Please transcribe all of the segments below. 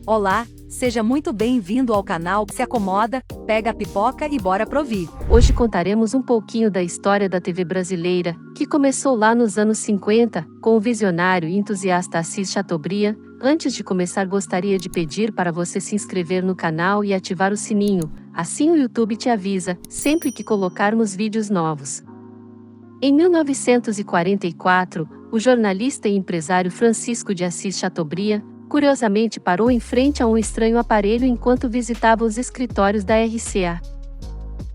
Olá, seja muito bem-vindo ao canal. Se acomoda, pega a pipoca e bora pro vídeo. Hoje contaremos um pouquinho da história da TV brasileira, que começou lá nos anos 50, com o visionário e entusiasta Assis Chateaubriand. Antes de começar, gostaria de pedir para você se inscrever no canal e ativar o sininho, assim o YouTube te avisa sempre que colocarmos vídeos novos. Em 1944, o jornalista e empresário Francisco de Assis Chateaubriand, curiosamente parou em frente a um estranho aparelho enquanto visitava os escritórios da RCA.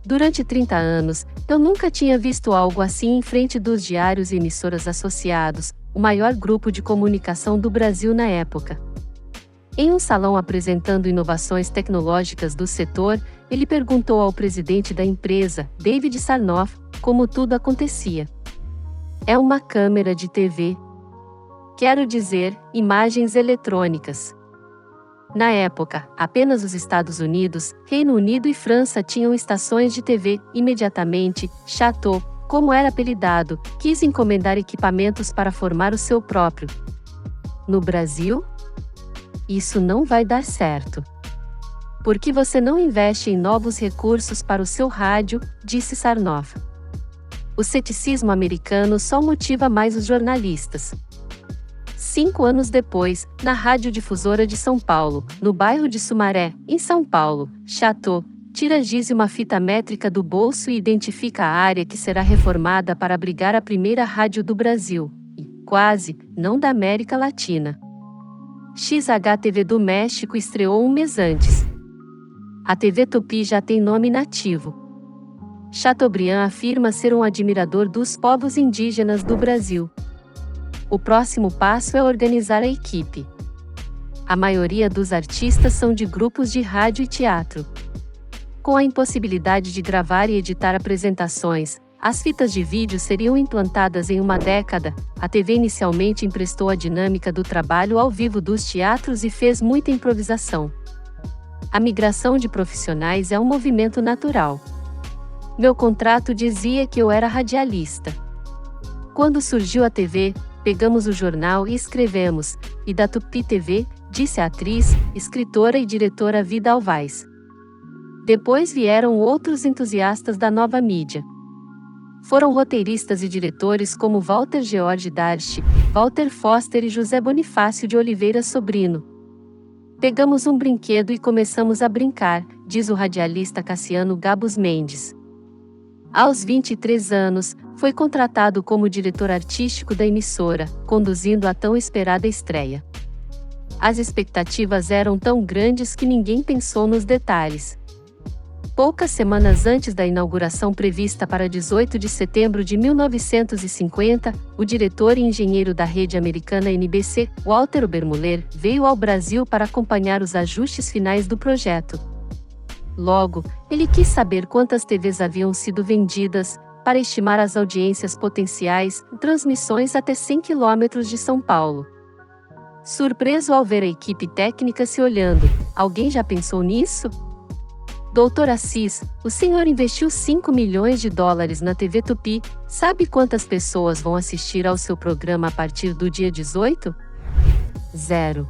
Durante 30 anos, eu nunca tinha visto algo assim em frente dos diários e emissoras associados, o maior grupo de comunicação do Brasil na época. Em um salão apresentando inovações tecnológicas do setor, ele perguntou ao presidente da empresa, David Sarnoff, como tudo acontecia. É uma câmera de TV. Quero dizer, imagens eletrônicas. Na época, apenas os Estados Unidos, Reino Unido e França tinham estações de TV. Imediatamente, Chateau, como era apelidado, quis encomendar equipamentos para formar o seu próprio. No Brasil? Isso não vai dar certo. Por que você não investe em novos recursos para o seu rádio? Disse Sarnoff. O ceticismo americano só motiva mais os jornalistas. 5 anos depois, na radiodifusora de São Paulo, no bairro de Sumaré, em São Paulo, Chateau tira giz e uma fita métrica do bolso e identifica a área que será reformada para abrigar a primeira rádio do Brasil, e, quase, não da América Latina. XHTV do México estreou um mês antes. A TV Tupi já tem nome nativo. Chateaubriand afirma ser um admirador dos povos indígenas do Brasil. O próximo passo é organizar a equipe. A maioria dos artistas são de grupos de rádio e teatro. Com a impossibilidade de gravar e editar apresentações, as fitas de vídeo seriam implantadas em uma década. A TV inicialmente emprestou a dinâmica do trabalho ao vivo dos teatros e fez muita improvisação. A migração de profissionais é um movimento natural. Meu contrato dizia que eu era radialista. Quando surgiu a TV, pegamos o jornal e escrevemos, e da Tupi TV, disse a atriz, escritora e diretora Vida Alvaz. Depois vieram outros entusiastas da nova mídia. Foram roteiristas e diretores como Walter George Darst, Walter Foster e José Bonifácio de Oliveira Sobrino. Pegamos um brinquedo e começamos a brincar, diz o radialista Cassiano Gabus Mendes. Aos 23 anos, foi contratado como diretor artístico da emissora, conduzindo a tão esperada estreia. As expectativas eram tão grandes que ninguém pensou nos detalhes. Poucas semanas antes da inauguração prevista para 18 de setembro de 1950, o diretor e engenheiro da rede americana NBC, Walter Obermuller, veio ao Brasil para acompanhar os ajustes finais do projeto. Logo, ele quis saber quantas TVs haviam sido vendidas, para estimar as audiências potenciais, transmissões até 100 km de São Paulo. Surpreso ao ver a equipe técnica se olhando, alguém já pensou nisso? Doutor Assis, o senhor investiu 5 milhões de dólares na TV Tupi, sabe quantas pessoas vão assistir ao seu programa a partir do dia 18? 0.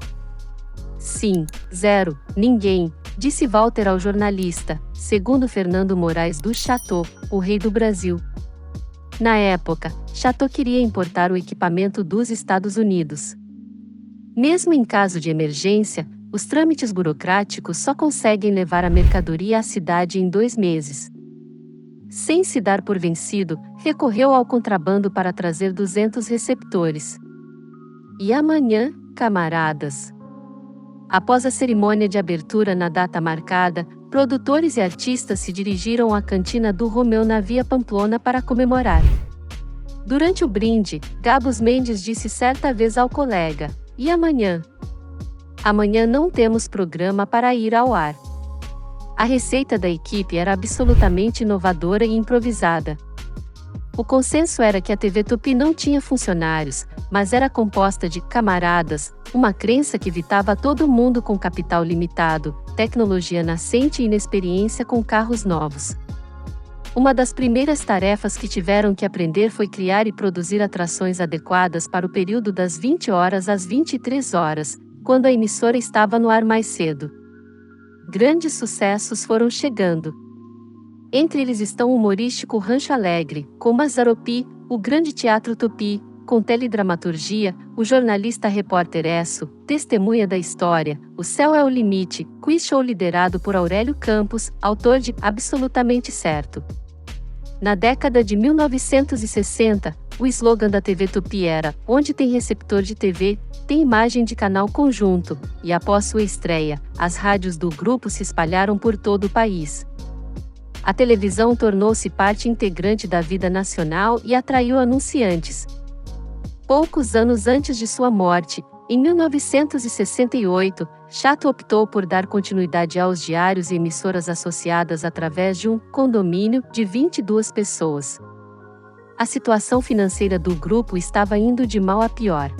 Sim, 0, ninguém, disse Walter ao jornalista, segundo Fernando Moraes do Chateau, o rei do Brasil. Na época, Chateau queria importar o equipamento dos Estados Unidos. Mesmo em caso de emergência, os trâmites burocráticos só conseguem levar a mercadoria à cidade em 2 meses. Sem se dar por vencido, recorreu ao contrabando para trazer 200 receptores. E amanhã, camaradas? Após a cerimônia de abertura na data marcada, produtores e artistas se dirigiram à cantina do Romeu na Via Pamplona para comemorar. Durante o brinde, Gabus Mendes disse certa vez ao colega, e amanhã? Amanhã não temos programa para ir ao ar. A receita da equipe era absolutamente inovadora e improvisada. O consenso era que a TV Tupi não tinha funcionários, mas era composta de camaradas, uma crença que evitava todo mundo com capital limitado, tecnologia nascente e inexperiência com carros novos. Uma das primeiras tarefas que tiveram que aprender foi criar e produzir atrações adequadas para o período das 20 horas às 23 horas, quando a emissora estava no ar mais cedo. Grandes sucessos foram chegando. Entre eles estão o humorístico Rancho Alegre, com Mazzaropi, o Grande Teatro Tupi, com teledramaturgia, o jornalista repórter Esso, Testemunha da História, O Céu é o Limite, quiz show liderado por Aurélio Campos, autor de Absolutamente Certo. Na década de 1960, o slogan da TV Tupi era: onde tem receptor de TV, tem imagem de canal conjunto, e após sua estreia, as rádios do grupo se espalharam por todo o país. A televisão tornou-se parte integrante da vida nacional e atraiu anunciantes. Poucos anos antes de sua morte, em 1968, Chato optou por dar continuidade aos diários e emissoras associadas através de um condomínio de 22 pessoas. A situação financeira do grupo estava indo de mal a pior.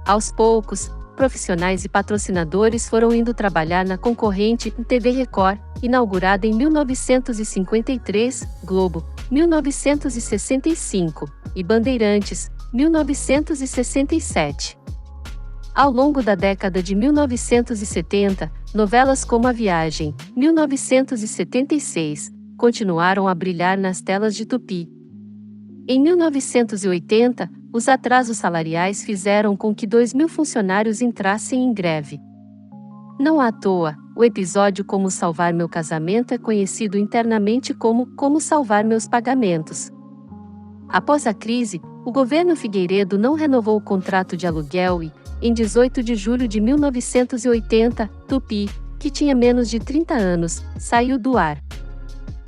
Aos poucos, profissionais e patrocinadores foram indo trabalhar na concorrente TV Record, inaugurada em 1953, Globo, 1965, e Bandeirantes, 1967. Ao longo da década de 1970, novelas como A Viagem, 1976, continuaram a brilhar nas telas de Tupi. Em 1980, os atrasos salariais fizeram com que 2.000 funcionários entrassem em greve. Não à toa, o episódio Como Salvar Meu Casamento é conhecido internamente como Como Salvar Meus Pagamentos. Após a crise, o governo Figueiredo não renovou o contrato de aluguel e, em 18 de julho de 1980, Tupi, que tinha menos de 30 anos, saiu do ar.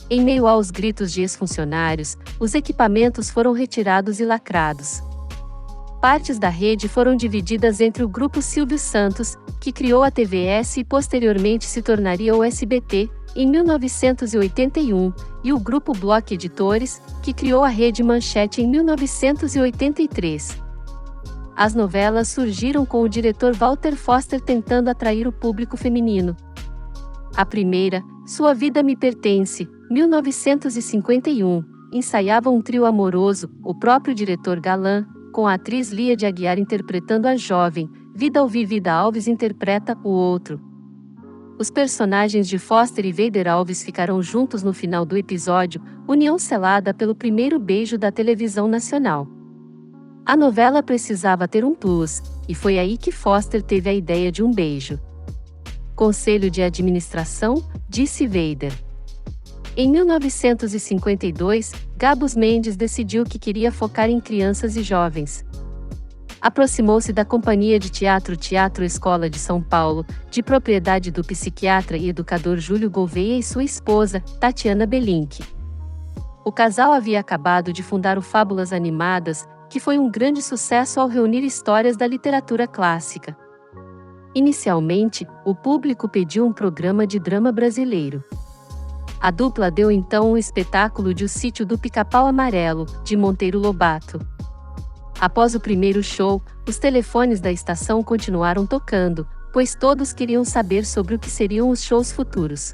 Em meio aos gritos de ex-funcionários, os equipamentos foram retirados e lacrados. Partes da rede foram divididas entre o Grupo Silvio Santos, que criou a TVS e posteriormente se tornaria o SBT, em 1981, e o Grupo Bloch Editores, que criou a Rede Manchete em 1983. As novelas surgiram com o diretor Walter Foster tentando atrair o público feminino. A primeira, Sua Vida Me Pertence, 1951, ensaiava um trio amoroso, o próprio diretor galã, com a atriz Lia de Aguiar interpretando a jovem, Vida Alvi Vida Alves interpreta o outro. Os personagens de Foster e Vader Alves ficaram juntos no final do episódio, união selada pelo primeiro beijo da televisão nacional. A novela precisava ter um plus, e foi aí que Foster teve a ideia de um beijo. Conselho de administração, disse Vader. Em 1952, Gabus Mendes decidiu que queria focar em crianças e jovens. Aproximou-se da companhia de teatro Teatro Escola de São Paulo, de propriedade do psiquiatra e educador Júlio Gouveia e sua esposa, Tatiana Belink. O casal havia acabado de fundar o Fábulas Animadas, que foi um grande sucesso ao reunir histórias da literatura clássica. Inicialmente, o público pediu um programa de drama brasileiro. A dupla deu então um espetáculo de O Sítio do Pica-Pau Amarelo, de Monteiro Lobato. Após o primeiro show, os telefones da estação continuaram tocando, pois todos queriam saber sobre o que seriam os shows futuros.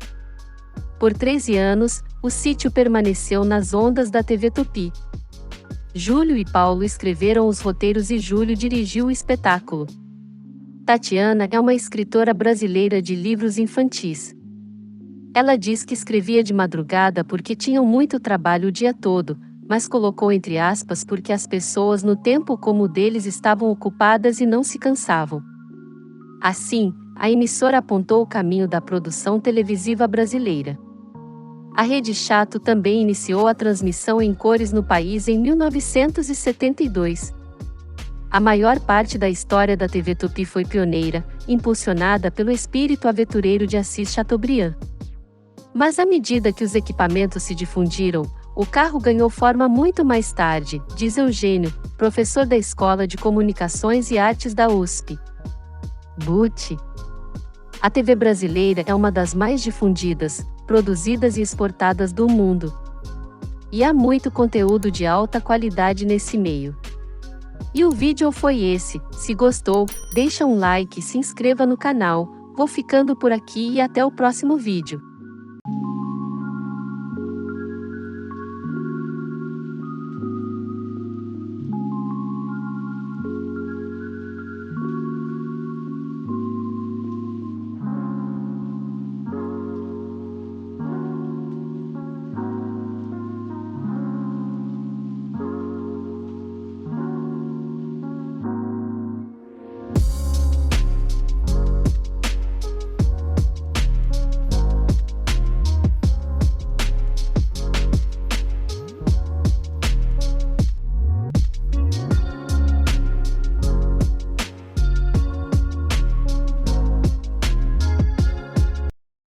Por 13 anos, o sítio permaneceu nas ondas da TV Tupi. Júlio e Paulo escreveram os roteiros e Júlio dirigiu o espetáculo. Tatiana é uma escritora brasileira de livros infantis. Ela diz que escrevia de madrugada porque tinham muito trabalho o dia todo, mas colocou entre aspas porque as pessoas no tempo como o deles estavam ocupadas e não se cansavam. Assim, a emissora apontou o caminho da produção televisiva brasileira. A Rede Chato também iniciou a transmissão em cores no país em 1972. A maior parte da história da TV Tupi foi pioneira, impulsionada pelo espírito aventureiro de Assis Chateaubriand. Mas à medida que os equipamentos se difundiram, o carro ganhou forma muito mais tarde, diz Eugênio, professor da Escola de Comunicações e Artes da USP. Butch. A TV brasileira é uma das mais difundidas, produzidas e exportadas do mundo. E há muito conteúdo de alta qualidade nesse meio. E o vídeo foi esse. Se gostou, deixa um like e se inscreva no canal. Vou ficando por aqui e até o próximo vídeo.